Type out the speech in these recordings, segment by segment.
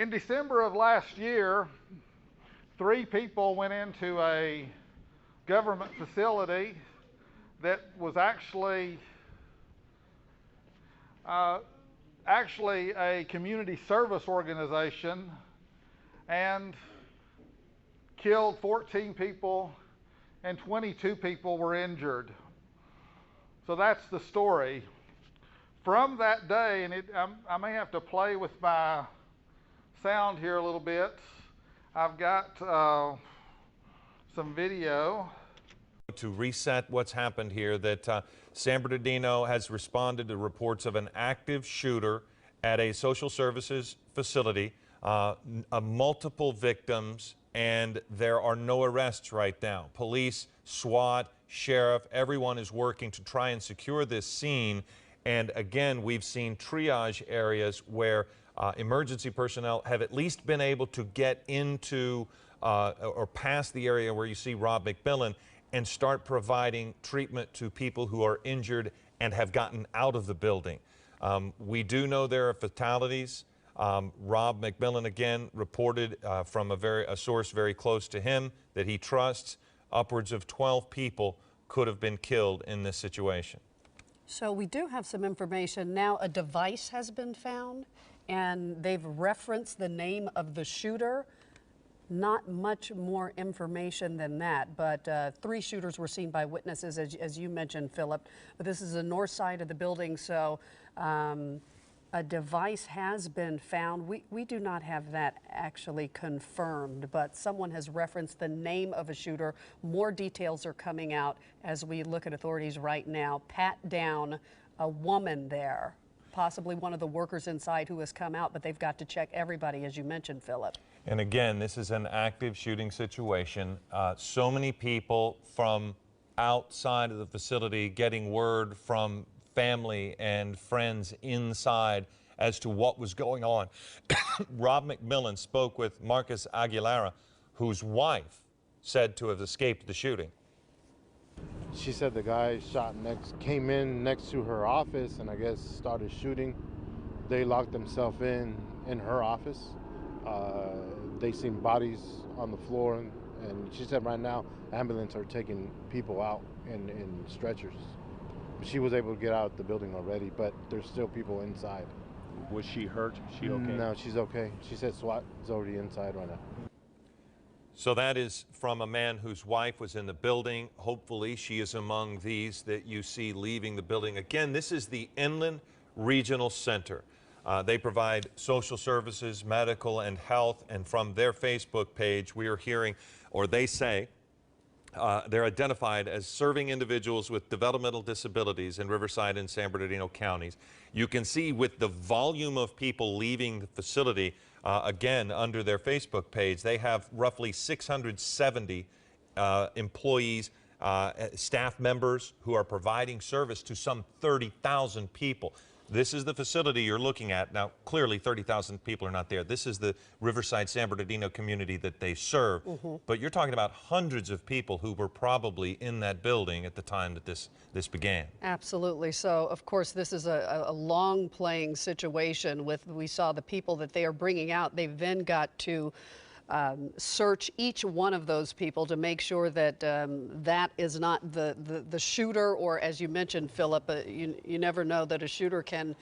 In December of last year, 3 people went into a government facility that was actually a community service organization and killed 14 people and 22 people were injured. So that's the story. From that day, and I may have to play with my sound here a little bit. I've got some video. To reset what's happened here, that San Bernardino has responded to reports of an active shooter at a social services facility, multiple victims, and there are no arrests right now. Police, SWAT, sheriff, everyone is working to try and secure this scene. And again, we've seen triage areas where emergency personnel have at least been able to get into or past the area where you see Rob McMillan and start providing treatment to people who are injured and have gotten out of the building. We do know there are fatalities. Rob McMillan again reported from a source very close to him that he trusts upwards of 12 people could have been killed in this situation. So we do have some information now. A device has been found and they've referenced the name of the shooter. Not much more information than that, but 3 shooters were seen by witnesses, as you mentioned, Philip. But this is the north side of the building, so a device has been found. We do not have that actually confirmed, but someone has referenced the name of a shooter. More details are coming out as we look at authorities right now. Pat down a woman there, possibly one of the workers inside who has come out, but they've got to check everybody, as you mentioned, Philip. And again, this is an active shooting situation. So many people from outside of the facility getting word from family and friends inside as to what was going on. Rob McMillan spoke with Marcus Aguilera, whose wife said to have escaped the shooting. She said the guy came in next to her office and I guess started shooting. They locked themselves in her office. They seen bodies on the floor, and she said right now ambulance are taking people out in stretchers. She was able to get out of the building already, but there's still people inside. Was she hurt? Is she okay? No, she's okay. She said SWAT is already inside right now. So that is from a man whose wife was in the building. Hopefully she is among these that you see leaving the building. Again, this is the Inland Regional Center. They provide social services, medical, and health. And from their Facebook page, we are hearing, or they say, they're identified as serving individuals with developmental disabilities in Riverside and San Bernardino counties. You can see with the volume of people leaving the facility, again, under their Facebook page, they have roughly 670 employees, staff members who are providing service to some 30,000 people. This is the facility you're looking at. Now, clearly 30,000 people are not there. This is the Riverside San Bernardino community that they serve. But you're talking about hundreds of people who were probably in that building at the time that this began. Absolutely. So, of course, this is a long playing situation we saw the people that they are bringing out. They've then got to search each one of those people to make sure that that is not the shooter, or as you mentioned, Philip, you never know that a shooter can,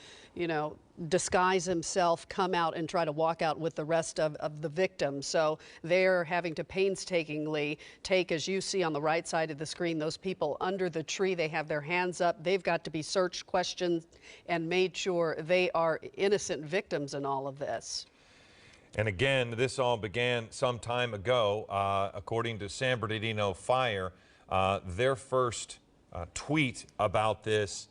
disguise himself, come out and try to walk out with the rest of the victims. So they're having to painstakingly take, as you see on the right side of the screen, those people under the tree. They have their hands up. They've got to be searched, questioned, and made sure they are innocent victims in all of this. And again, this all began some time ago. According to San Bernardino Fire, their first tweet about this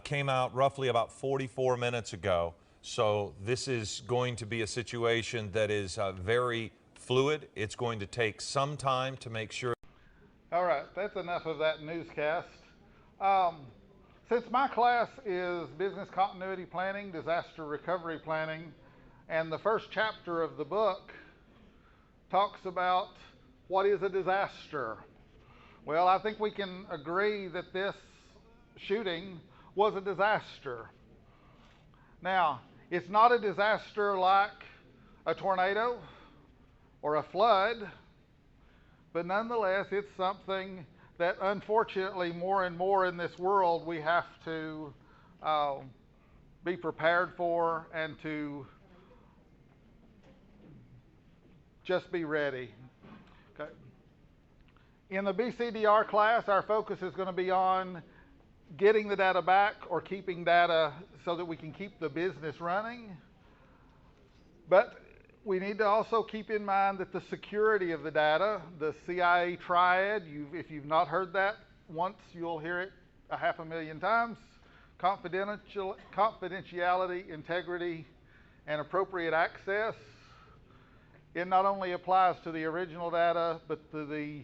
came out roughly about 44 minutes ago. So this is going to be a situation that is very fluid. It's going to take some time to make sure. All right, that's enough of that newscast. Since my class is business continuity planning, disaster recovery planning, and the first chapter of the book talks about what is a disaster. Well, I think we can agree that this shooting was a disaster. Now, it's not a disaster like a tornado or a flood, but nonetheless, it's something that unfortunately more and more in this world we have to be prepared for and to just be ready. Okay. In the BCDR class, our focus is going to be on getting the data back or keeping data so that we can keep the business running. But we need to also keep in mind that the security of the data, the CIA triad, if you've not heard that once, you'll hear it 500,000 times. Confidentiality, integrity, and appropriate access. It not only applies to the original data, but to the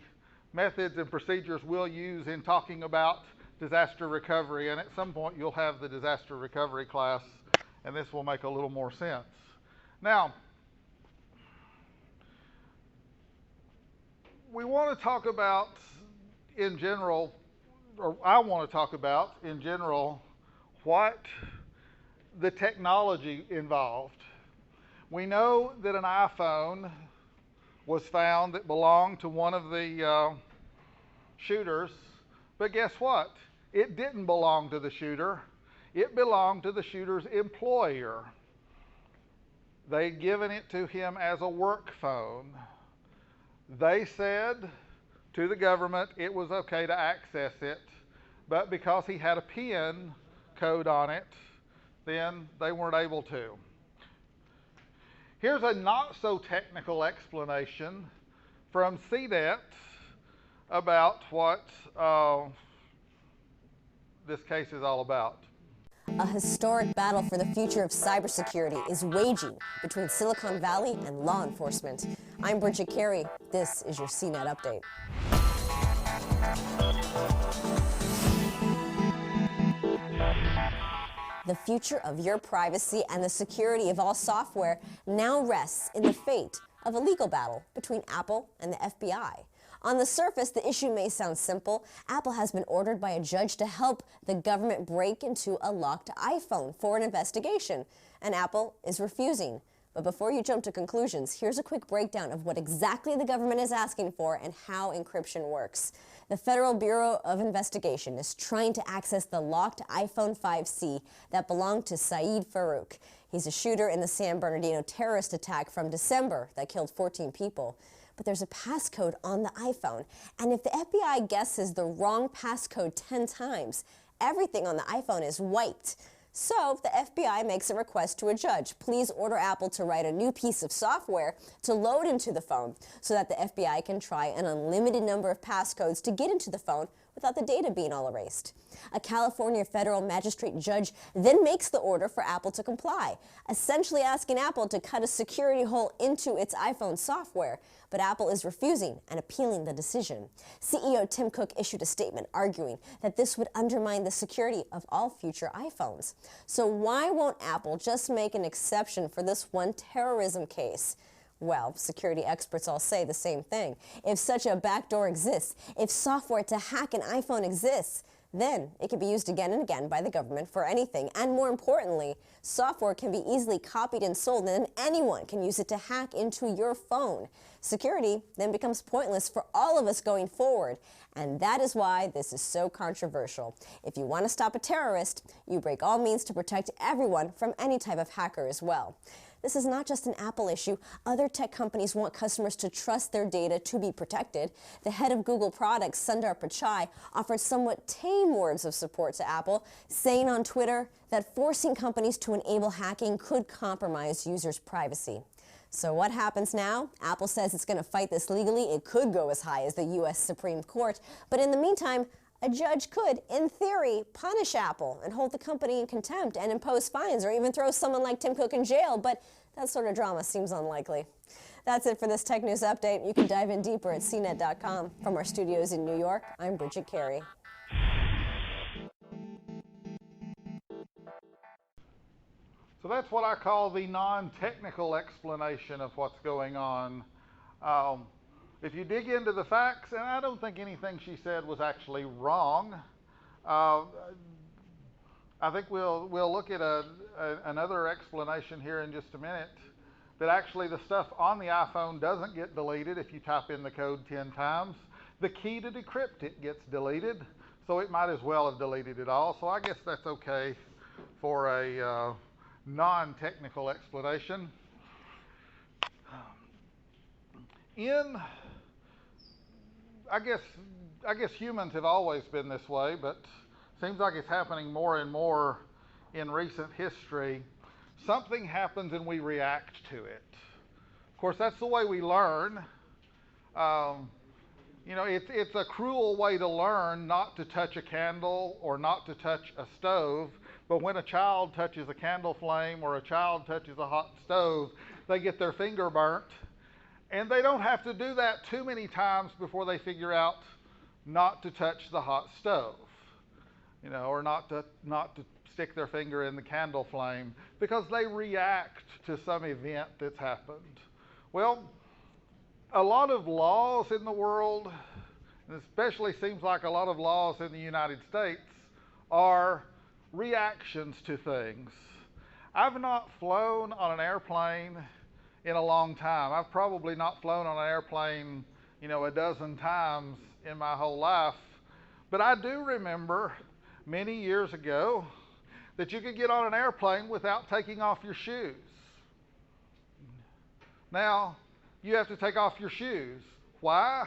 methods and procedures we'll use in talking about disaster recovery. And at some point, you'll have the disaster recovery class, and this will make a little more sense. Now, we want to talk about in general, or I want to talk about in general, what the technology involved. We know that an iPhone was found that belonged to one of the shooters, but guess what? It didn't belong to the shooter. It belonged to the shooter's employer. They'd given it to him as a work phone. They said to the government it was okay to access it, but because he had a PIN code on it, then they weren't able to. Here's a not so technical explanation from CNET about what this case is all about. A historic battle for the future of cybersecurity is waging between Silicon Valley and law enforcement. I'm Bridget Carey. This is your CNET Update. The future of your privacy and the security of all software now rests in the fate of a legal battle between Apple and the FBI. On the surface, the issue may sound simple. Apple has been ordered by a judge to help the government break into a locked iPhone for an investigation, and Apple is refusing. But before you jump to conclusions, here's a quick breakdown of what exactly the government is asking for and how encryption works. The Federal Bureau of Investigation is trying to access the locked iPhone 5C that belonged to Saeed Farook. He's a shooter in the San Bernardino terrorist attack from December that killed 14 people. But there's a passcode on the iPhone, and if the FBI guesses the wrong passcode 10 times, everything on the iPhone is wiped. So the FBI makes a request to a judge. Please order Apple to write a new piece of software to load into the phone so that the FBI can try an unlimited number of passcodes to get into the phone without the data being all erased. A California federal magistrate judge then makes the order for Apple to comply, essentially asking Apple to cut a security hole into its iPhone software. But Apple is refusing and appealing the decision. CEO Tim Cook issued a statement arguing that this would undermine the security of all future iPhones. So why won't Apple just make an exception for this one terrorism case? Well, security experts all say the same thing. If such a backdoor exists, if software to hack an iPhone exists, then it can be used again and again by the government for anything. And more importantly, software can be easily copied and sold, and anyone can use it to hack into your phone. Security then becomes pointless for all of us going forward. And that is why this is so controversial. If you want to stop a terrorist, you break all means to protect everyone from any type of hacker as well. This is not just an Apple issue. Other tech companies want customers to trust their data to be protected. The head of Google products, Sundar Pichai, offered somewhat tame words of support to Apple, saying on Twitter that forcing companies to enable hacking could compromise users' privacy. So what happens now? Apple says it's going to fight this legally. It could go as high as the U.S. Supreme Court. But in the meantime, a judge could, in theory, punish Apple and hold the company in contempt and impose fines or even throw someone like Tim Cook in jail, but that sort of drama seems unlikely. That's it for this Tech News Update. You can dive in deeper at CNET.com. From our studios in New York, I'm Bridget Carey. So that's what I call the non-technical explanation of what's going on. If you dig into the facts, and I don't think anything she said was actually wrong, I think we'll look at another explanation here in just a minute. that actually the stuff on the iPhone doesn't get deleted if you type in the code 10 times. The key to decrypt it gets deleted, so it might as well have deleted it all. So I guess that's okay for a non-technical explanation. I guess humans have always been this way, but seems like it's happening more and more in recent history. Something happens and we react to it. Of course, that's the way we learn. You know, it's a cruel way to learn not to touch a candle or not to touch a stove, but when a child touches a candle flame or a child touches a hot stove, they get their finger burnt. And they don't have to do that too many times before they figure out not to touch the hot stove, you know, or not to stick their finger in the candle flame, because they react to some event that's happened. Well, a lot of laws in the world, and especially seems like a lot of laws in the United States, are reactions to things. I've not flown on an airplane in a long time. I've probably not flown on an airplane, you know, a dozen times in my whole life. But I do remember many years ago that you could get on an airplane without taking off your shoes. Now, you have to take off your shoes. Why?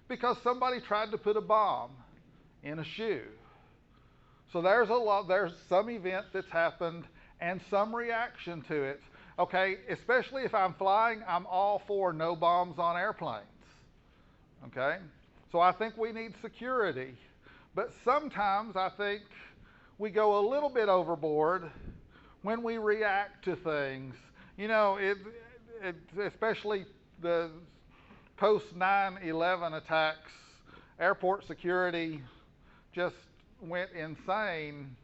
Because somebody tried to put a bomb in a shoe. So there's some event that's happened and some reaction to it. Okay, especially if I'm flying, I'm all for no bombs on airplanes. Okay? So I think we need security. But sometimes I think we go a little bit overboard when we react to things. You know, especially the post 9/11 attacks, airport security just went insane,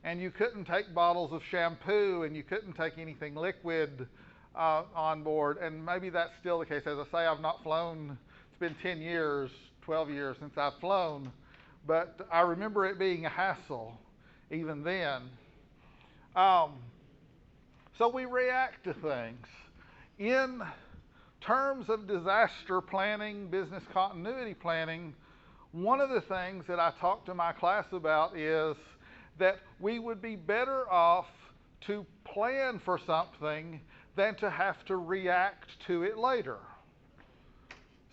and you couldn't take bottles of shampoo and you couldn't take anything liquid on board. And maybe that's still the case. As I say, I've not flown. It's been 10 years, 12 years since I've flown, but I remember it being a hassle even then. So we react to things. In terms of disaster planning, business continuity planning, one of the things that I talk to my class about is that we would be better off to plan for something than to have to react to it later.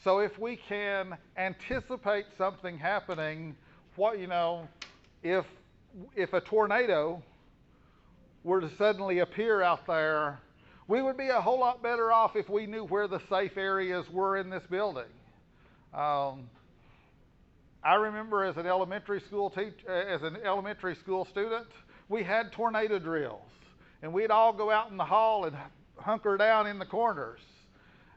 So if we can anticipate something happening, if a tornado were to suddenly appear out there, we would be a whole lot better off if we knew where the safe areas were in this building. I remember as an elementary school student, we had tornado drills, and we'd all go out in the hall and hunker down in the corners.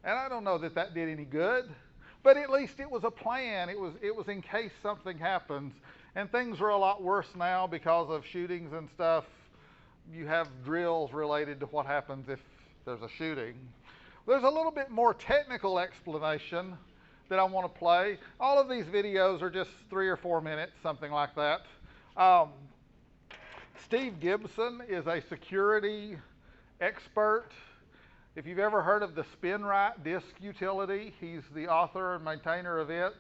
And I don't know that that did any good, but at least it was a plan. It was in case something happens. And things are a lot worse now because of shootings and stuff. You have drills related to what happens if there's a shooting. There's a little bit more technical explanation that I want to play. All of these videos are just 3 or 4 minutes, something like that. Steve Gibson is a security expert. If you've ever heard of the SpinRite disk utility, he's the author and maintainer of it.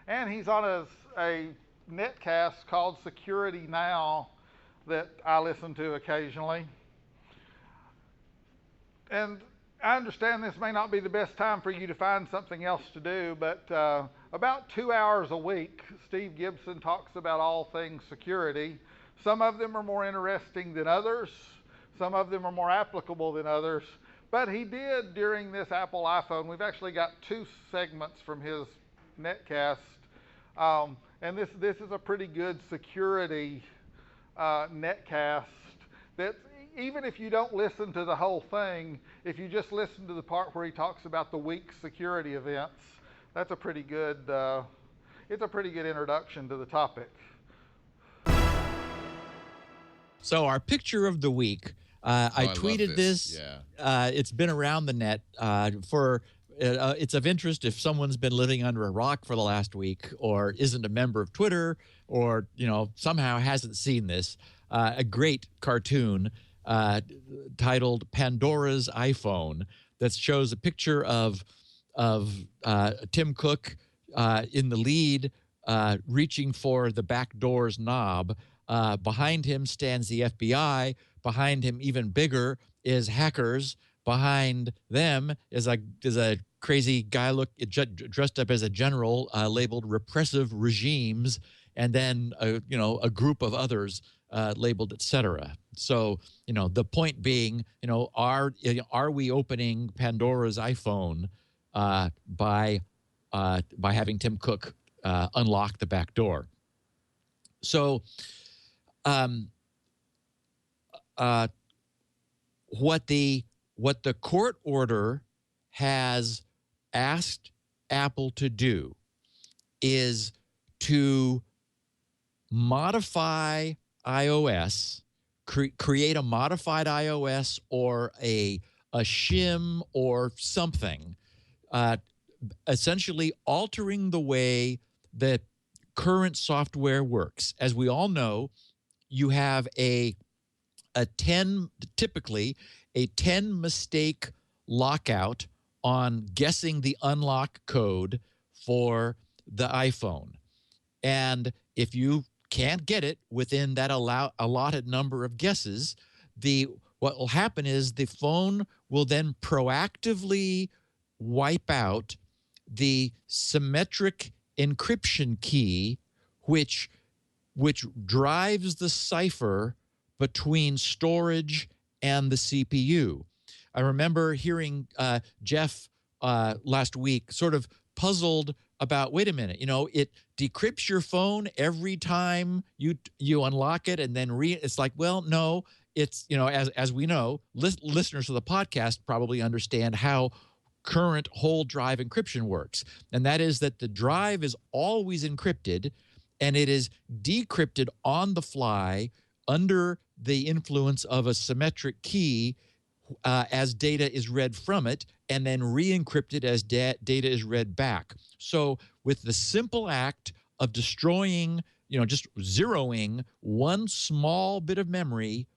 And he's on a netcast called Security Now that I listen to occasionally. And I understand this may not be the best time for you to find something else to do, but about 2 hours a week, Steve Gibson talks about all things security. Some of them are more interesting than others. Some of them are more applicable than others. But he did during this Apple iPhone. We've actually got 2 segments from his netcast. And this is a pretty good security netcast that even if you don't listen to the whole thing, if you just listen to the part where he talks about the week's security events, that's a pretty good, it's a pretty good introduction to the topic. So our picture of the week, I tweeted this. Yeah. It's been around the net it's of interest if someone's been living under a rock for the last week or isn't a member of Twitter or, somehow hasn't seen this. A great cartoon titled Pandora's iPhone that shows a picture of Tim Cook in the lead, reaching for the back door's knob. Behind him stands the FBI. Behind him, even bigger, is hackers. Behind them is a crazy guy dressed up as a general, labeled repressive regimes, and then a group of others labeled etc. So the point being, are we opening Pandora's iPhone by having Tim Cook unlock the back door? So what the court order has asked Apple to do is to modify iOS, create a modified iOS or a shim or something, essentially altering the way that current software works. As we all know, you have typically a 10 mistake lockout on guessing the unlock code for the iPhone. And if you can't get it within that allotted number of guesses, what will happen is the phone will then proactively wipe out the symmetric encryption key, which drives the cipher between storage and the CPU. I remember hearing Jeff last week sort of puzzled about, wait a minute, it decrypts your phone every time you unlock it, and then it's like, well, no, it's, as we know, listeners of the podcast probably understand how current whole drive encryption works. And that is that the drive is always encrypted, and it is decrypted on the fly under the influence of a symmetric key as data is read from it, and then re-encrypted as data is read back. So with the simple act of destroying, just zeroing one small bit of memory,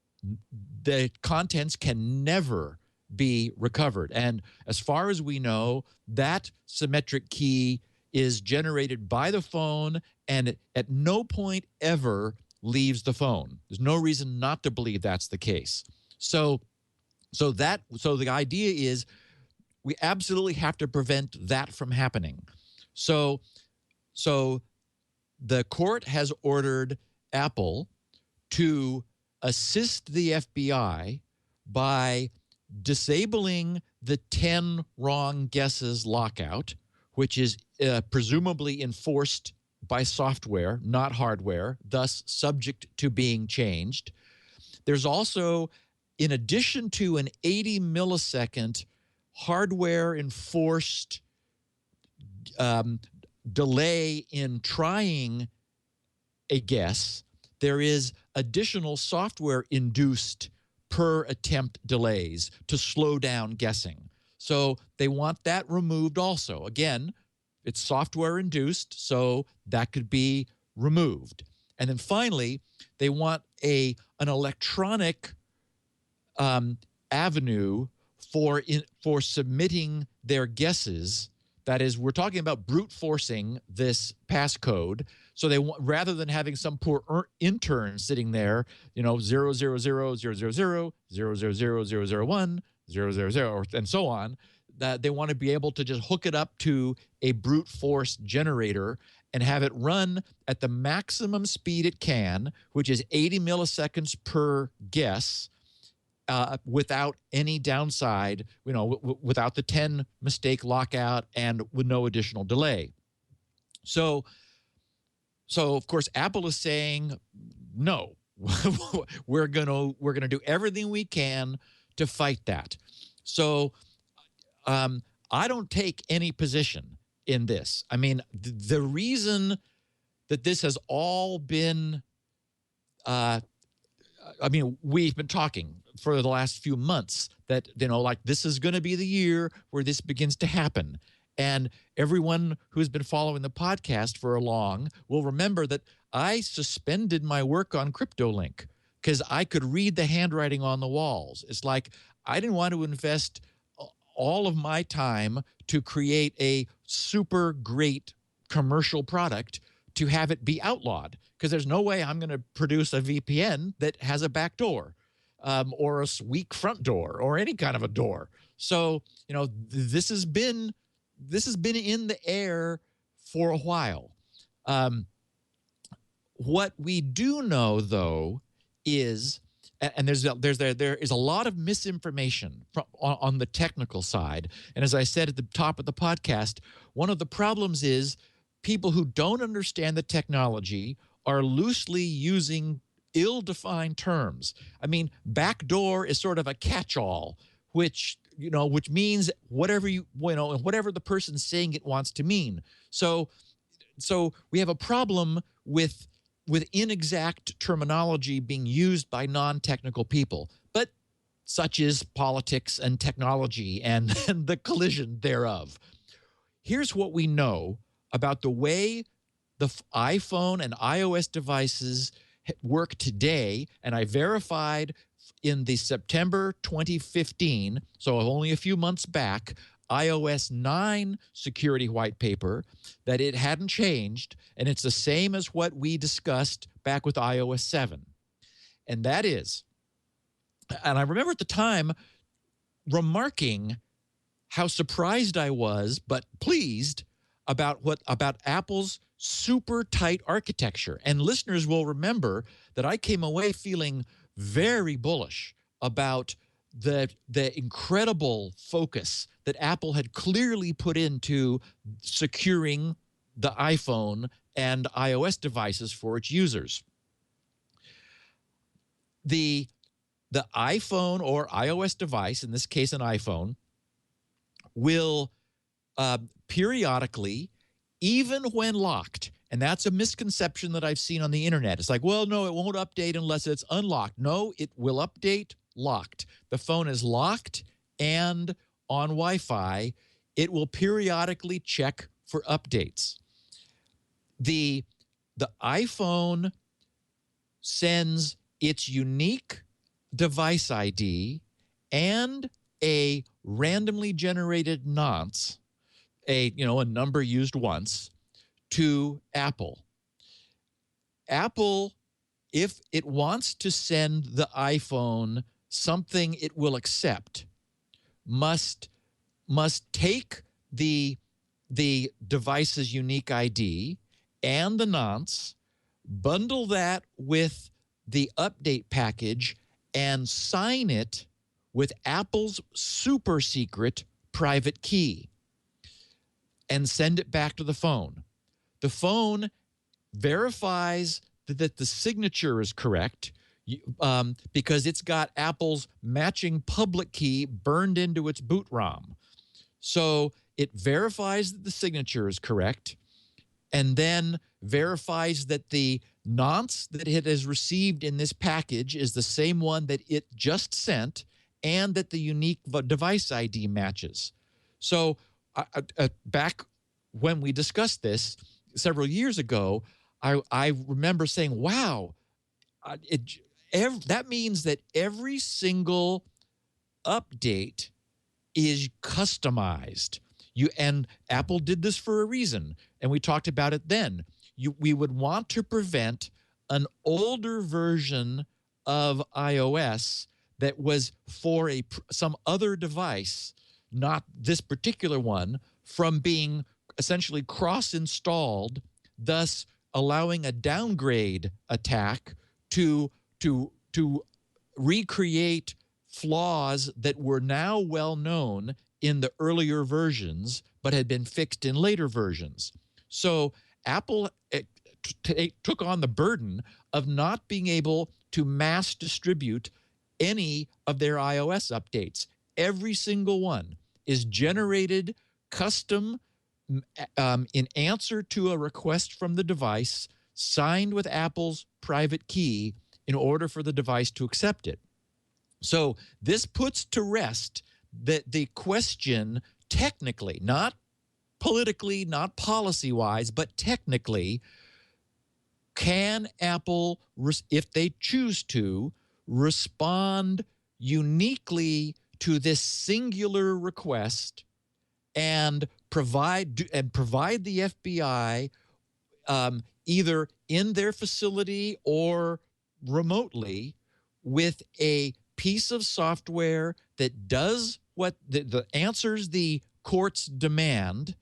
the contents can never be recovered. And as far as we know, that symmetric key is generated by the phone and at no point ever leaves the phone. There's no reason not to believe that's the case. So the idea is we absolutely have to prevent that from happening. So the court has ordered Apple to assist the FBI by disabling the 10 wrong guesses lockout, which is presumably enforced by software, not hardware, thus subject to being changed. There's also, in addition to an 80 millisecond hardware enforced delay in trying a guess, there is additional software induced per attempt delays to slow down guessing. So they want that removed also. Again, it's software induced, so that could be removed. And then finally, they want an electronic avenue for submitting their guesses. That is, we're talking about brute forcing this passcode. So they want, rather than having some poor intern sitting there, 0000000000001 000, and so on, that they want to be able to just hook it up to a brute force generator and have it run at the maximum speed it can, which is 80 milliseconds per guess, without any downside, without the 10 mistake lockout and with no additional delay. So of course, Apple is saying, no, we're gonna do everything we can to fight that. So I don't take any position in this. I mean, the reason that this has all been, we've been talking for the last few months that, this is going to be the year where this begins to happen. And everyone who's been following the podcast for long will remember that I suspended my work on CryptoLink because I could read the handwriting on the walls. It's like I didn't want to invest all of my time to create a super great commercial product to have it be outlawed, because there's no way I'm going to produce a VPN that has a back door or a weak front door or any kind of a door. So, you know, this has been in the air for a while. What we do know, though, is, and there is a lot of misinformation on the technical side. And as I said at the top of the podcast, one of the problems is people who don't understand the technology are loosely using ill-defined terms. I mean, backdoor is sort of a catch-all, which means whatever whatever the person saying it wants to mean. So we have a problem with inexact terminology being used by non-technical people. But such is politics and technology and the collision thereof. Here's what we know about the way the iPhone and iOS devices work today, and I verified in the September 2015, so only a few months back, iOS 9 security white paper, that it hadn't changed, and it's the same as what we discussed back with iOS 7. And that is, and I remember at the time remarking how surprised I was, but pleased about Apple's super tight architecture. And listeners will remember that I came away feeling very bullish about the incredible focus that Apple had clearly put into securing the iPhone and iOS devices for its users. The iPhone or iOS device, in this case an iPhone, will periodically, even when locked, and that's a misconception that I've seen on the internet. It's like, well, no, it won't update unless it's unlocked. No, it will update locked. The phone is locked and on Wi-Fi. It will periodically check for updates. The iPhone sends its unique device ID and a randomly generated nonce, a number used once, to Apple. Apple, if it wants to send the iPhone something it will accept, must take the device's unique ID and the nonce, bundle that with the update package, and sign it with Apple's super secret private key, and send it back to the phone. The phone verifies that the signature is correct because it's got Apple's matching public key burned into its boot ROM. So it verifies that the signature is correct, and then verifies that the nonce that it has received in this package is the same one that it just sent, and that the unique device ID matches. So back when we discussed this several years ago, I remember saying, wow, that means that every single update is customized. And Apple did this for a reason, and we talked about it then. We would want to prevent an older version of iOS that was for some other device, not this particular one, from being essentially cross-installed, thus allowing a downgrade attack to recreate flaws that were now well known in the earlier versions but had been fixed in later versions. So Apple took on the burden of not being able to mass distribute any of their iOS updates. Every single one is generated custom in answer to a request from the device, signed with Apple's private key in order for the device to accept it. So this puts to rest the question technically, not politically, not policy-wise, but technically, can Apple, if they choose to, respond uniquely to this singular request and provide the FBI either in their facility or remotely with a piece of software that does what the answers the court's demand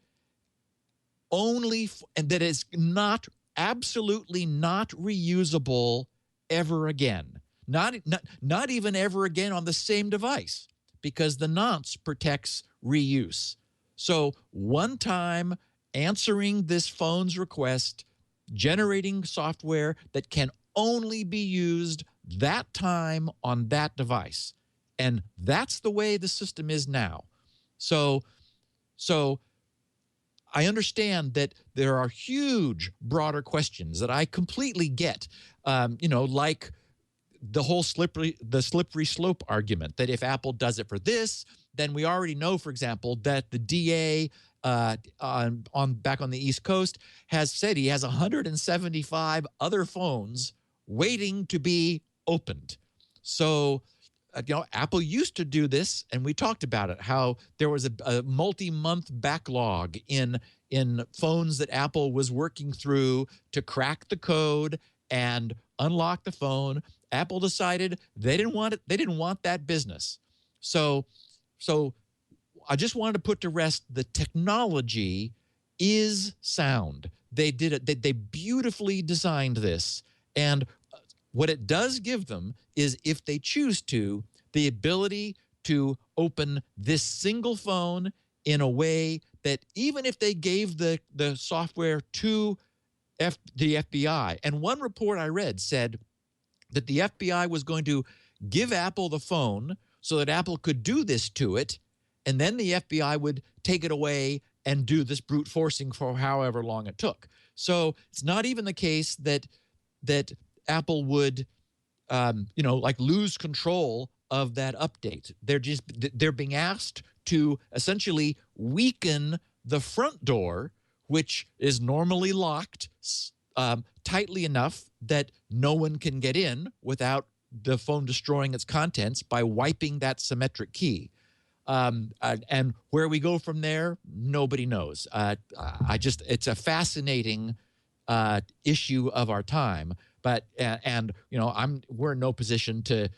only and that is absolutely not reusable ever again. Not even ever again on the same device, because the nonce protects reuse. So one time answering this phone's request, generating software that can only be used that time on that device. And that's the way the system is now. So I understand that there are huge, broader questions that I completely get, like the whole slippery slope argument, that if Apple does it for this, then we already know, for example, that the DA back on the East Coast has said he has 175 other phones waiting to be opened. So, Apple used to do this, and we talked about it, how there was a multi-month backlog in phones that Apple was working through to crack the code and unlock the phone. Apple decided they didn't want it. They didn't want that business. So I just wanted to put to rest the technology is sound. They did it. They beautifully designed this. And what it does give them is, if they choose to, the ability to open this single phone in a way that even if they gave the software to the FBI, and one report I read said that the FBI was going to give Apple the phone so that Apple could do this to it, and then the FBI would take it away and do this brute forcing for however long it took. So it's not even the case that Apple would, lose control of that update. They're being asked to essentially weaken the front door, which is normally locked tightly enough that no one can get in without the phone destroying its contents, by wiping that symmetric key. And where we go from there, nobody knows. It's a fascinating issue of our time. But we're in no position to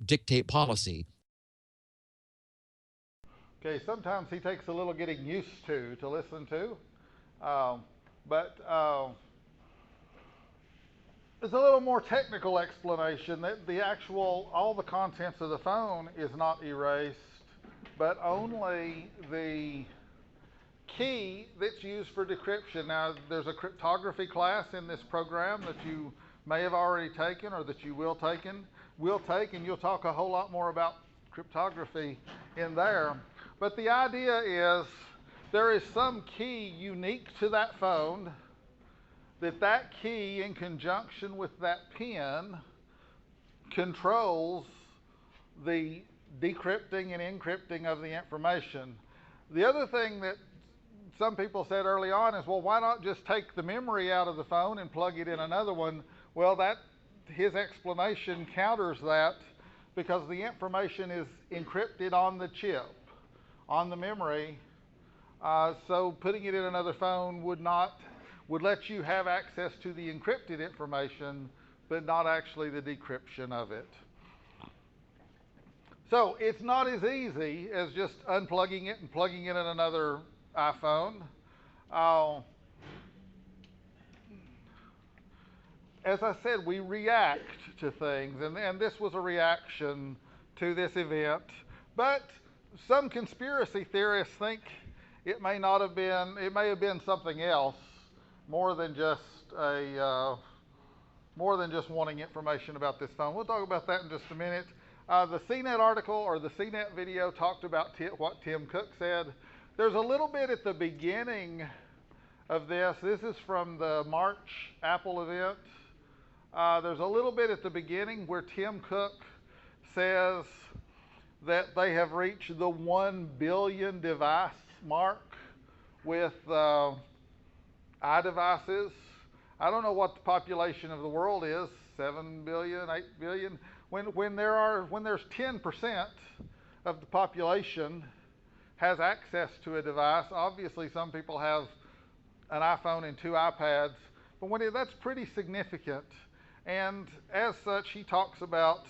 dictate policy. Okay, sometimes he takes a little getting used to listen to, but there's a little more technical explanation that all the contents of the phone is not erased, but only the key that's used for decryption. Now, there's a cryptography class in this program that you may have already taken, or that you will take, and you'll talk a whole lot more about cryptography in there. But the idea is there is some key unique to that phone, that key in conjunction with that pin controls the decrypting and encrypting of the information. The other thing that some people said early on is, well, why not just take the memory out of the phone and plug it in another one? Well, his explanation counters that, because the information is encrypted on the chip, on the memory. So putting it in another phone would let you have access to the encrypted information, but not actually the decryption of it. So it's not as easy as just unplugging it and plugging it in another iPhone. As I said, we react to things, and this was a reaction to this event. But some conspiracy theorists think it may have been something else, more than just wanting information about this phone. We'll talk about that in just a minute. The CNET article, or the CNET video, talked about what Tim Cook said. There's a little bit at the beginning of this. This is from the March Apple event. There's a little bit at the beginning where Tim Cook says that they have reached the 1 billion device mark with iDevices. I don't know what the population of the world is, 7 billion, 8 billion. When there's 10% of the population has access to a device. Obviously, some people have an iPhone and 2 iPads, but that's pretty significant. And as such, he talks about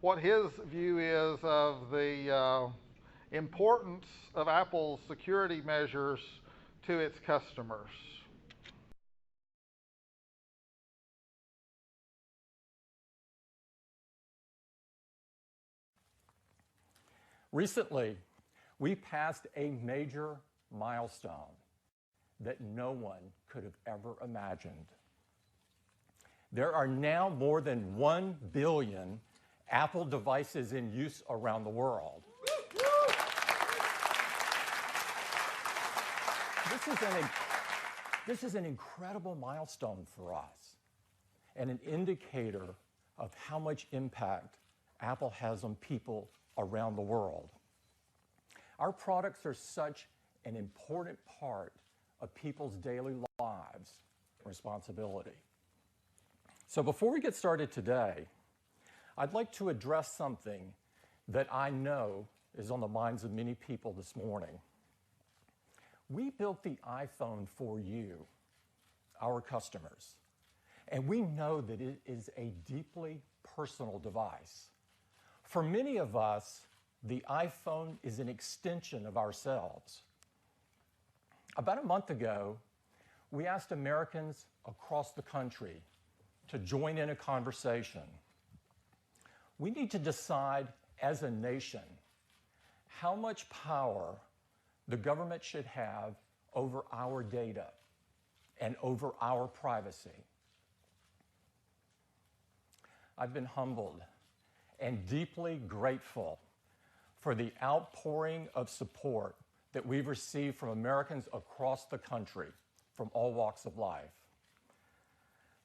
what his view is of the importance of Apple's security measures to its customers. Recently, we passed a major milestone that no one could have ever imagined. There are now more than 1 billion Apple devices in use around the world. This is an incredible milestone for us and an indicator of how much impact Apple has on people around the world. Our products are such an important part of people's daily lives and responsibility. So before we get started today, I'd like to address something that I know is on the minds of many people this morning. We built the iPhone for you, our customers, and we know that it is a deeply personal device. For many of us, the iPhone is an extension of ourselves. About a month ago, we asked Americans across the country to join in a conversation. We need to decide as a nation how much power the government should have over our data and over our privacy. I've been humbled and deeply grateful for the outpouring of support that we've received from Americans across the country from all walks of life.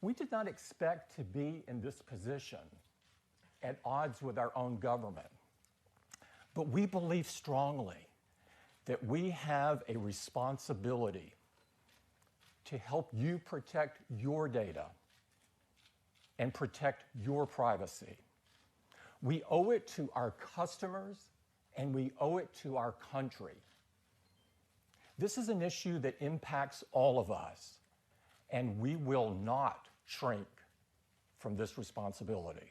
We did not expect to be in this position at odds with our own government, but we believe strongly that we have a responsibility to help you protect your data and protect your privacy. We owe it to our customers and we owe it to our country. This is an issue that impacts all of us, and we will not shrink from this responsibility.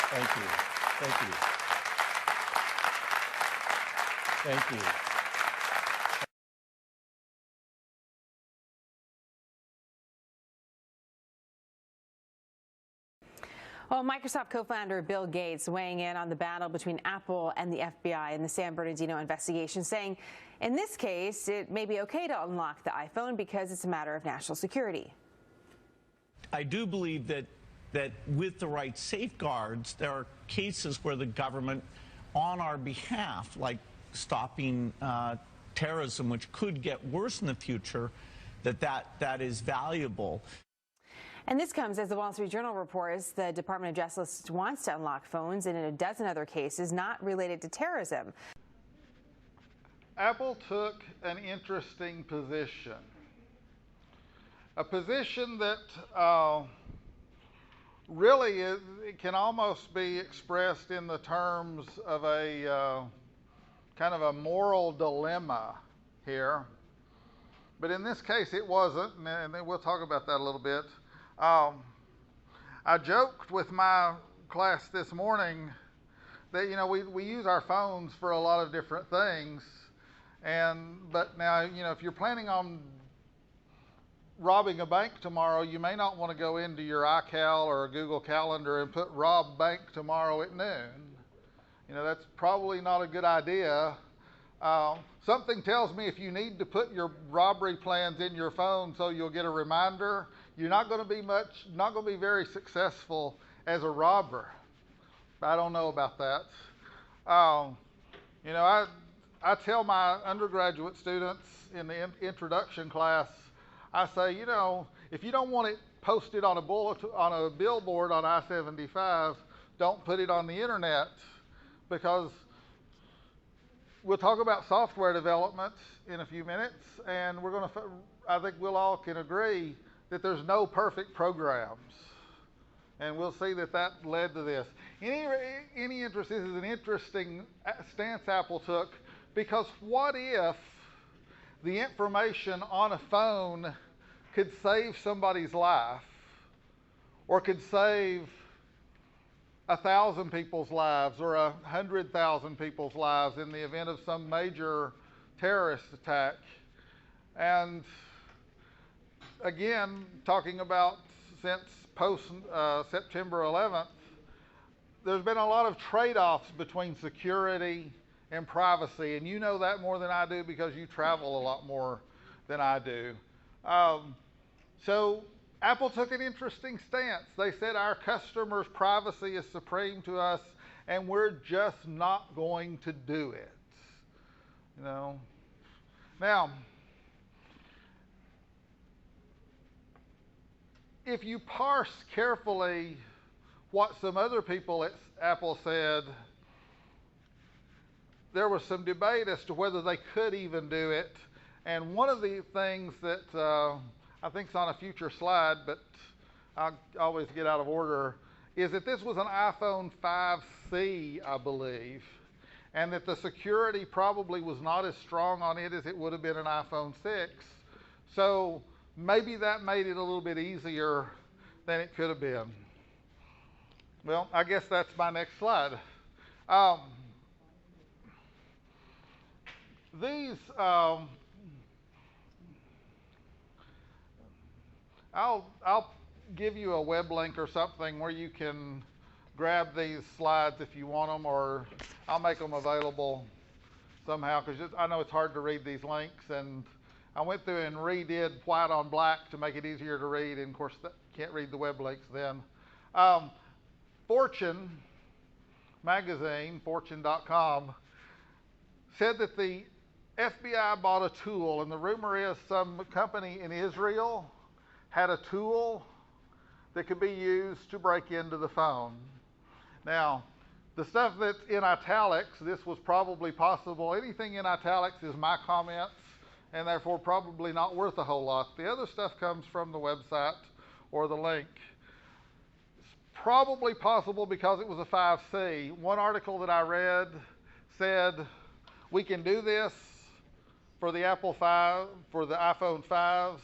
Thank you. Thank you. Thank you. Well, Microsoft co-founder Bill Gates weighing in on the battle between Apple and the FBI in the San Bernardino investigation, saying in this case it may be okay to unlock the iPhone because it's a matter of national security. I do believe that with the right safeguards, there are cases where the government, on our behalf, like stopping terrorism, which could get worse in the future, that is valuable. And this comes as the Wall Street Journal reports the Department of Justice wants to unlock phones in a dozen other cases not related to terrorism. Apple took an interesting position. A position that really it can almost be expressed in the terms of a kind of a moral dilemma here. But in this case, it wasn't, and we'll talk about that a little bit. I joked with my class this morning that, you know, we use our phones for a lot of different things, but now, you know, if you're planning on robbing a bank tomorrow, you may not want to go into your iCal or Google Calendar and put rob bank tomorrow at noon. You know, that's probably not a good idea. Something tells me if you need to put your robbery plans in your phone so you'll get a reminder, you're not going to be very successful as a robber. I don't know about that. You know, I tell my undergraduate students in the introduction class, I say, you know, if you don't want it posted on a billboard on I-75, don't put it on the internet, because we'll talk about software development in a few minutes, and I think we'll all can agree that there's no perfect programs. And we'll see that that led to this. Any interest, this is an interesting stance Apple took, because what if the information on a phone could save somebody's life, or could save 1,000 people's lives or 100,000 people's lives in the event of some major terrorist attack? And again, talking about since post September 11th, there's been a lot of trade-offs between security and privacy, and you know that more than I do because you travel a lot more than I do. So Apple took an interesting stance. They said our customers' privacy is supreme to us, and we're just not going to do it. You know. Now, if you parse carefully what some other people at Apple said, there was some debate as to whether they could even do it. And one of the things that I think is on a future slide, but I always get out of order, is that this was an iPhone 5C, I believe, and that the security probably was not as strong on it as it would have been an iPhone 6. So maybe that made it a little bit easier than it could have been. Well, I guess that's my next slide. I'll give you a web link or something where you can grab these slides if you want them, or I'll make them available somehow, because I know it's hard to read these links, and I went through and redid white on black to make it easier to read, and of course can't read the web links then. Fortune magazine, fortune.com, said that the FBI bought a tool, and the rumor is some company in Israel had a tool that could be used to break into the phone. Now, the stuff that's in italics, this was probably possible. Anything in italics is my comments, and therefore probably not worth a whole lot. The other stuff comes from the website or the link. It's probably possible because it was a 5C. One article that I read said, we can do this for the Apple 5, for the iPhone 5s,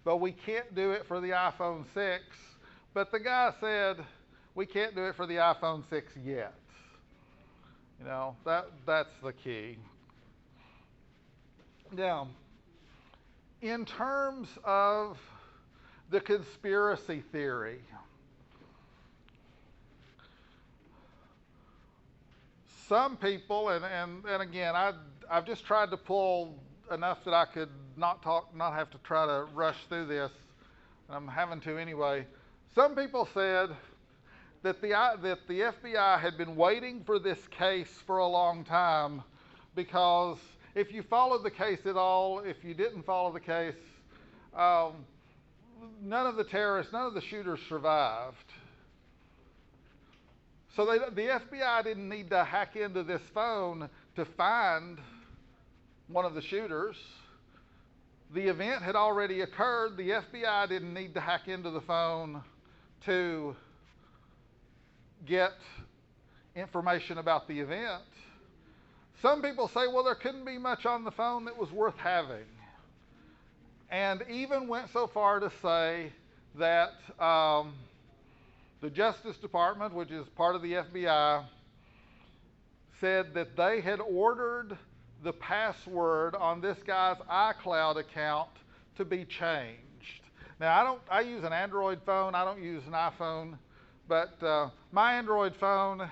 but we can't do it for the iPhone 6. But the guy said, we can't do it for the iPhone 6 yet. You know, that's the key. Now, in terms of the conspiracy theory, some people, and again, I've just tried to pull enough that I could not have to try to rush through this. I'm having to anyway. Some people said that the FBI had been waiting for this case for a long time, because if you followed the case at all, if you didn't follow the case, none of the terrorists, none of the shooters survived. So the FBI didn't need to hack into this phone to find one of the shooters. The event had already occurred. The FBI didn't need to hack into the phone to get information about the event. Some people say, well, there couldn't be much on the phone that was worth having. And even went so far to say that the Justice Department, which is part of the FBI, said that they had ordered the password on this guy's iCloud account to be changed. Now, I use an Android phone. I don't use an iPhone. But my Android phone,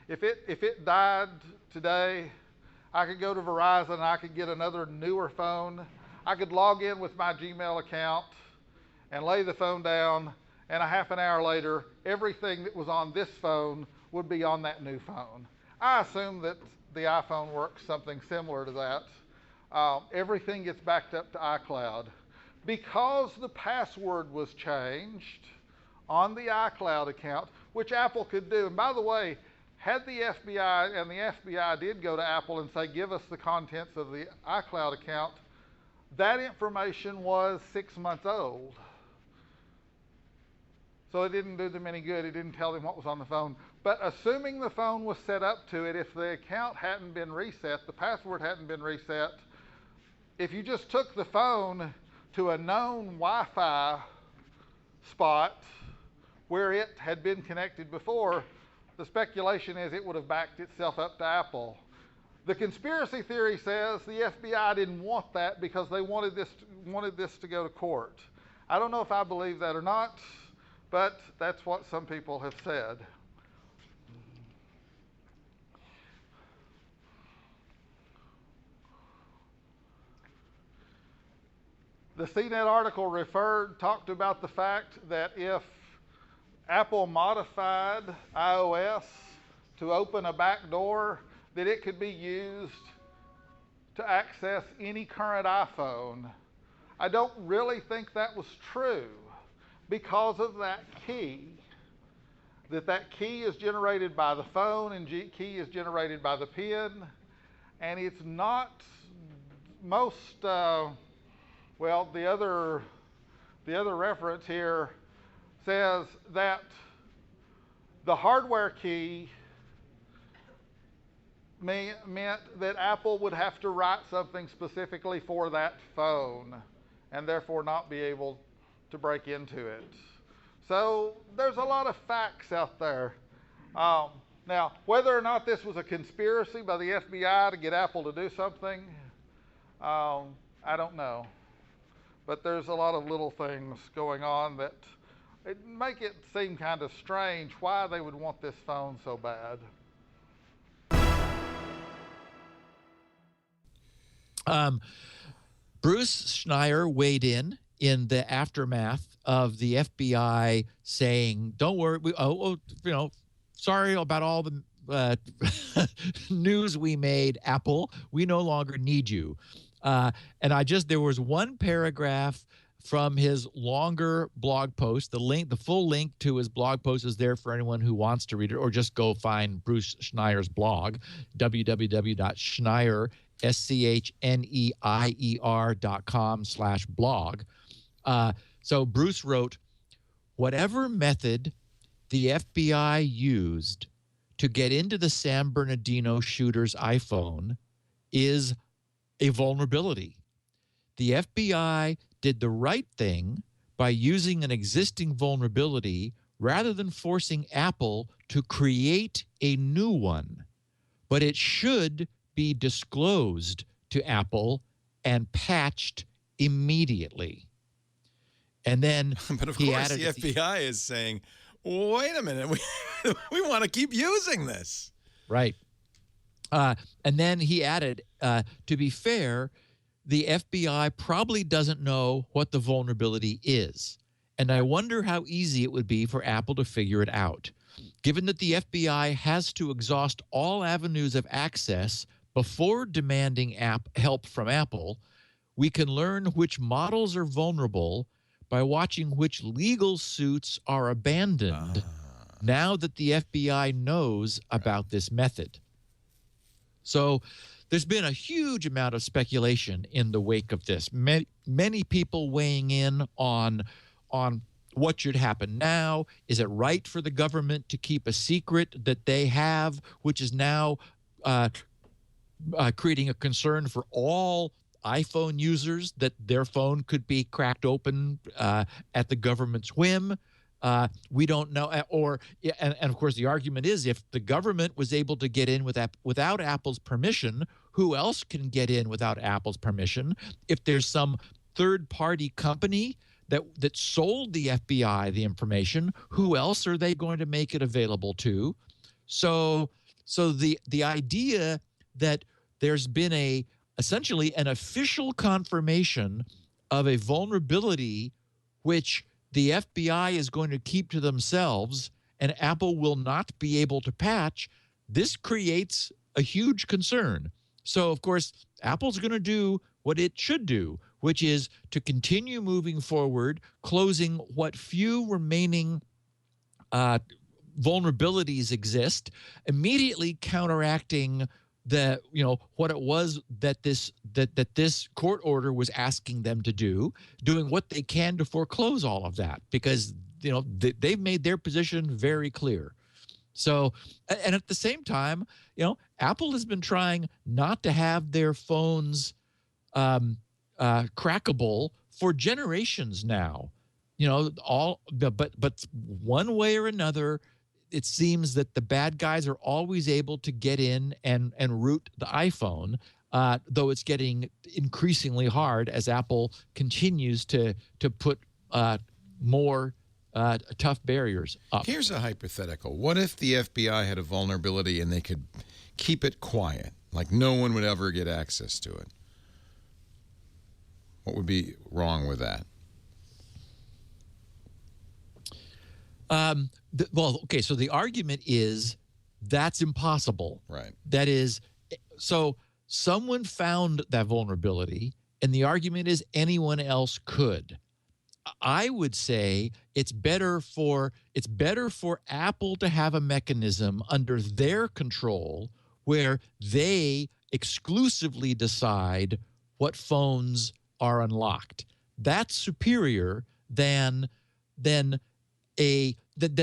if it died today, I could go to Verizon and I could get another newer phone. I could log in with my Gmail account and lay the phone down, and a half an hour later, everything that was on this phone would be on that new phone. I assume that the iPhone works something similar to that. Everything gets backed up to iCloud. Because the password was changed on the iCloud account, which Apple could do. And by the way, Had the FBI, and the FBI did go to Apple and say, give us the contents of the iCloud account, that information was 6 months old. So it didn't do them any good. It didn't tell them what was on the phone. But assuming the phone was set up to it, if the account hadn't been reset, the password hadn't been reset, if you just took the phone to a known Wi-Fi spot where it had been connected before, the speculation is it would have backed itself up to Apple. The conspiracy theory says the FBI didn't want that because they wanted this to go to court. I don't know if I believe that or not, but that's what some people have said. The CNET article talked about the fact that if Apple modified iOS to open a back door, that it could be used to access any current iPhone. I don't really think that was true because of that key. That key is generated by the phone and key is generated by the pen, and it's not most, well, the other reference here says that the hardware key meant that Apple would have to write something specifically for that phone and therefore not be able to break into it. So there's a lot of facts out there. Now, whether or not this was a conspiracy by the FBI to get Apple to do something, I don't know. But there's a lot of little things going on that make it seem kind of strange why they would want this phone so bad. Bruce Schneier weighed in the aftermath of the FBI saying, "Don't worry, sorry about all the news we made, Apple. We no longer need you." And there was one paragraph from his longer blog post. The full link to his blog post is there for anyone who wants to read it, or just go find Bruce Schneier's blog, www.schneier, SCHNEIER.com/blog. So Bruce wrote, whatever method the FBI used to get into the San Bernardino shooter's iPhone is a vulnerability. The FBI did the right thing by using an existing vulnerability rather than forcing Apple to create a new one. But it should be disclosed to Apple and patched immediately. And then but of course the FBI is saying, wait a minute, we want to keep using this. Right. And then he added, to be fair, the FBI probably doesn't know what the vulnerability is. And I wonder how easy it would be for Apple to figure it out. Given that the FBI has to exhaust all avenues of access before demanding help from Apple, we can learn which models are vulnerable by watching which legal suits are abandoned now that the FBI knows about this method. So there's been a huge amount of speculation in the wake of this. Many people weighing in on what should happen now. Is it right for the government to keep a secret that they have, which is now creating a concern for all iPhone users, that their phone could be cracked open at the government's whim? We don't know. And of course, the argument is if the government was able to get in without Apple's permission, who else can get in without Apple's permission? If there's some third-party company that sold the FBI the information, who else are they going to make it available to? So the idea that there's been essentially an official confirmation of a vulnerability which the FBI is going to keep to themselves and Apple will not be able to patch, this creates a huge concern. So, of course, Apple's going to do what it should do, which is to continue moving forward, closing what few remaining vulnerabilities exist, immediately counteracting the, what it was that this court order was asking them to do, doing what they can to foreclose all of that, because they've made their position very clear. So, and at the same time, Apple has been trying not to have their phones crackable for generations now. But one way or another, it seems that the bad guys are always able to get in and root the iPhone, though it's getting increasingly hard as Apple continues to put more tough barriers up. Here's a hypothetical. What if the FBI had a vulnerability and they could keep it quiet, like no one would ever get access to it? What would be wrong with that? So the argument is that's impossible. Right. That is, so someone found that vulnerability, and the argument is anyone else could. I would say it's better for Apple to have a mechanism under their control where they exclusively decide what phones are unlocked. That's superior than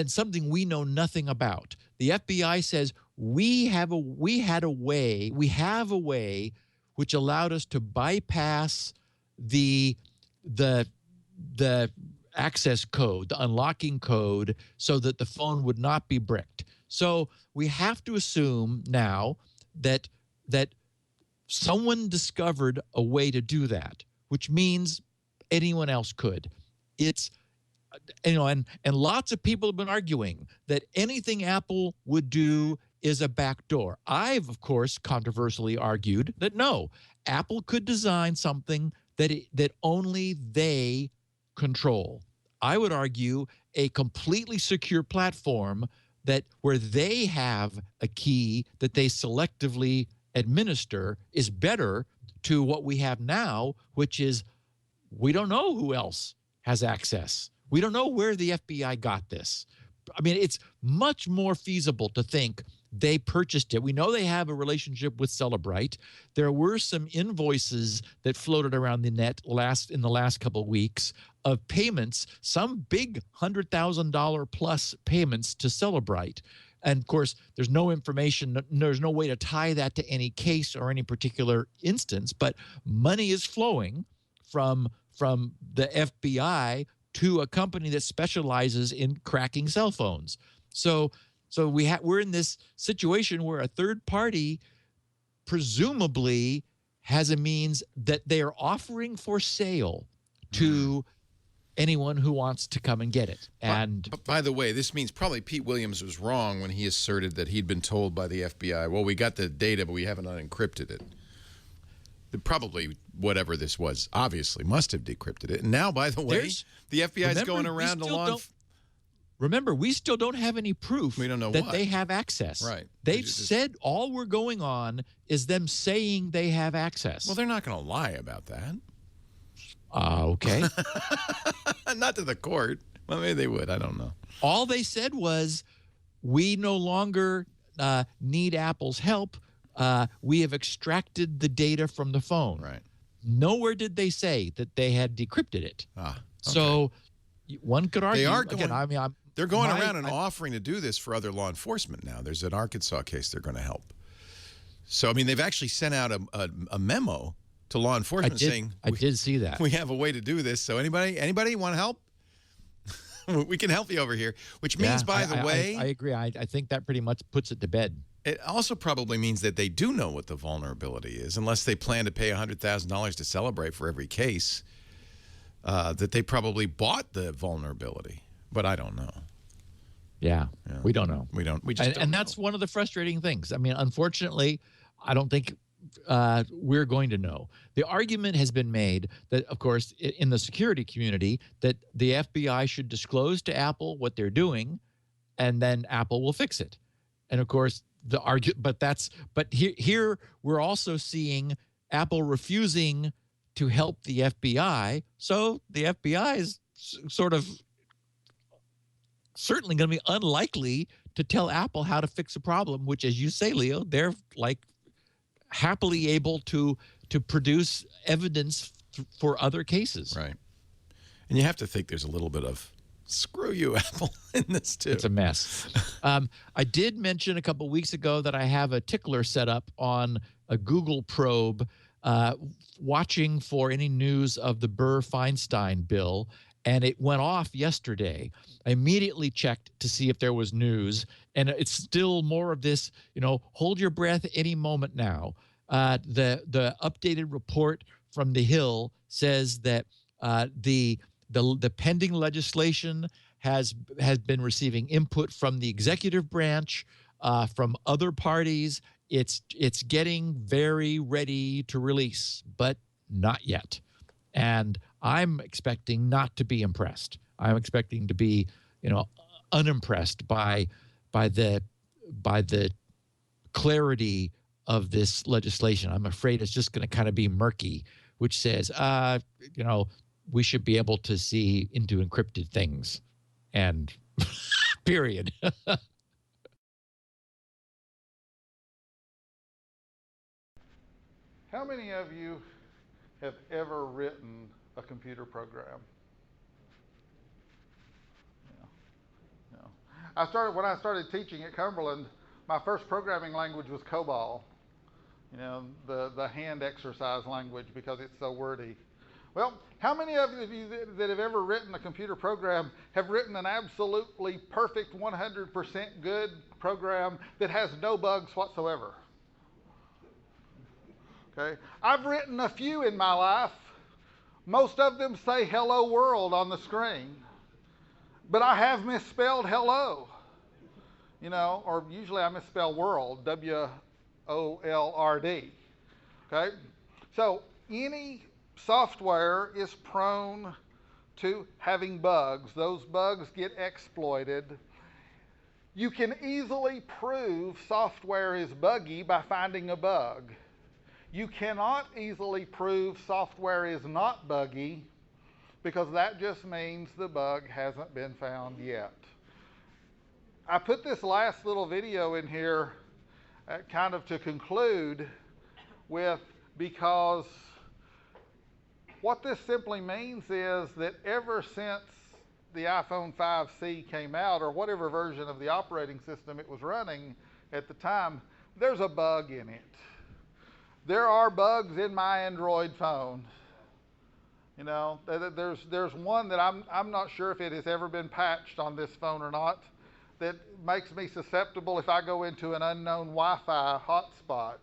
something we know nothing about. The FBI says we have a way which allowed us to bypass the access code, the unlocking code, so that the phone would not be bricked. So we have to assume now that someone discovered a way to do that, which means anyone else could. It's and lots of people have been arguing that anything Apple would do is a backdoor. I've, of course, controversially argued that no, Apple could design something that only they control. I would argue a completely secure platform where they have a key that they selectively administer is better to what we have now, which is we don't know who else has access. We don't know where the FBI got this. I mean, it's much more feasible to think they purchased it. We know they have a relationship with Cellebrite. There were some invoices that floated around the net in the last couple of weeks of payments, some big $100,000 plus payments to Cellebrite. And of course, there's no information, there's no way to tie that to any case or any particular instance, but money is flowing from the FBI to a company that specializes in cracking cell phones. So we're in this situation where a third party presumably has a means that they are offering for sale to anyone who wants to come and get it. And by the way, this means probably Pete Williams was wrong when he asserted that he'd been told by the FBI, well, we got the data, but we haven't unencrypted it. Probably whatever this was obviously must have decrypted it. And now, by the way, the FBI is going around to Remember, we still don't have any proof we don't know that they have access. Right. They've said all we're going on is them saying they have access. Well, they're not going to lie about that. Okay. Not to the court. Well, maybe they would. I don't know. All they said was, we no longer need Apple's help. We have extracted the data from the phone. Right. Nowhere did they say that they had decrypted it. Okay. So one could argue. They are going, again, they're going around and offering to do this for other law enforcement now. There's an Arkansas case they're going to help. So, I mean, they've actually sent out a memo to law enforcement saying, I did see that. We have a way to do this. So anybody want to help? We can help you over here. Which means, by the way, I agree. I think that pretty much puts it to bed. It also probably means that they do know what the vulnerability is, unless they plan to pay $100,000 to Cellebrite for every case, that they probably bought the vulnerability. But I don't know. Yeah, we don't know. We don't. We just don't and know. that's one of the frustrating things. I mean, unfortunately, I don't think we're going to know. The argument has been made that, of course, in the security community, that the FBI should disclose to Apple what they're doing, and then Apple will fix it. And of course, but here we're also seeing Apple refusing to help the FBI. So the FBI is sort of certainly going to be unlikely to tell Apple how to fix a problem, which, as you say, Leo, they're like happily able to produce evidence for other cases. Right. And you have to think there's a little bit of screw you, Apple, in this too. It's a mess. I did mention a couple weeks ago that I have a tickler set up on a Google probe, watching for any news of the Burr-Feinstein bill, and it went off yesterday. I immediately checked to see if there was news, and it's still more of this, hold your breath any moment now. The updated report from the Hill says that the pending legislation has been receiving input from the executive branch, from other parties. It's getting very ready to release, but not yet. And I'm expecting not to be impressed. I'm expecting to be, unimpressed by the clarity of this legislation. I'm afraid it's just going to kind of be murky, which says, we should be able to see into encrypted things, and period. How many of you have ever written a computer program? When I started teaching at Cumberland, my first programming language was COBOL. The hand exercise language, because it's so wordy. Well, how many of you that have ever written a computer program have written an absolutely perfect 100% good program that has no bugs whatsoever? Okay, I've written a few in my life. Most of them say hello world on the screen, but I have misspelled hello, or usually I misspell world, W-O-L-R-D, okay? So any software is prone to having bugs. Those bugs get exploited. You can easily prove software is buggy by finding a bug. You cannot easily prove software is not buggy, because that just means the bug hasn't been found yet. I put this last little video in here kind of to conclude with, because what this simply means is that ever since the iPhone 5C came out, or whatever version of the operating system it was running at the time, there's a bug in it. There are bugs in my Android phone. There's one that I'm not sure if it has ever been patched on this phone or not, that makes me susceptible, if I go into an unknown Wi-Fi hotspot,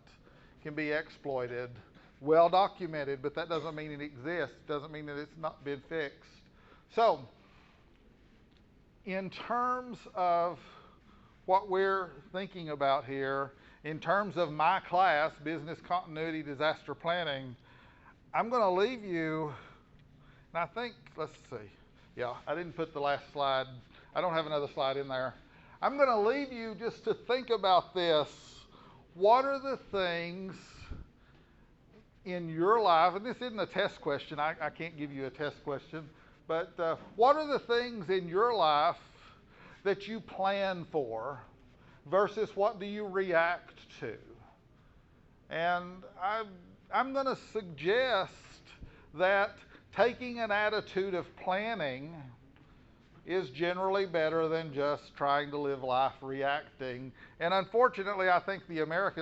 can be exploited. Well documented, but that doesn't mean it exists. Doesn't mean that it's not been fixed. So, in terms of what we're thinking about here, in terms of my class, Business Continuity Disaster Planning, I'm going to leave you, and I think, let's see. Yeah, I didn't put the last slide. I don't have another slide in there. I'm going to leave you just to think about this. What are the things in your life, and this isn't a test question, I can't give you a test question, but what are the things in your life that you plan for versus what do you react to? And I'm going to suggest that taking an attitude of planning is generally better than just trying to live life reacting. And unfortunately, I think the American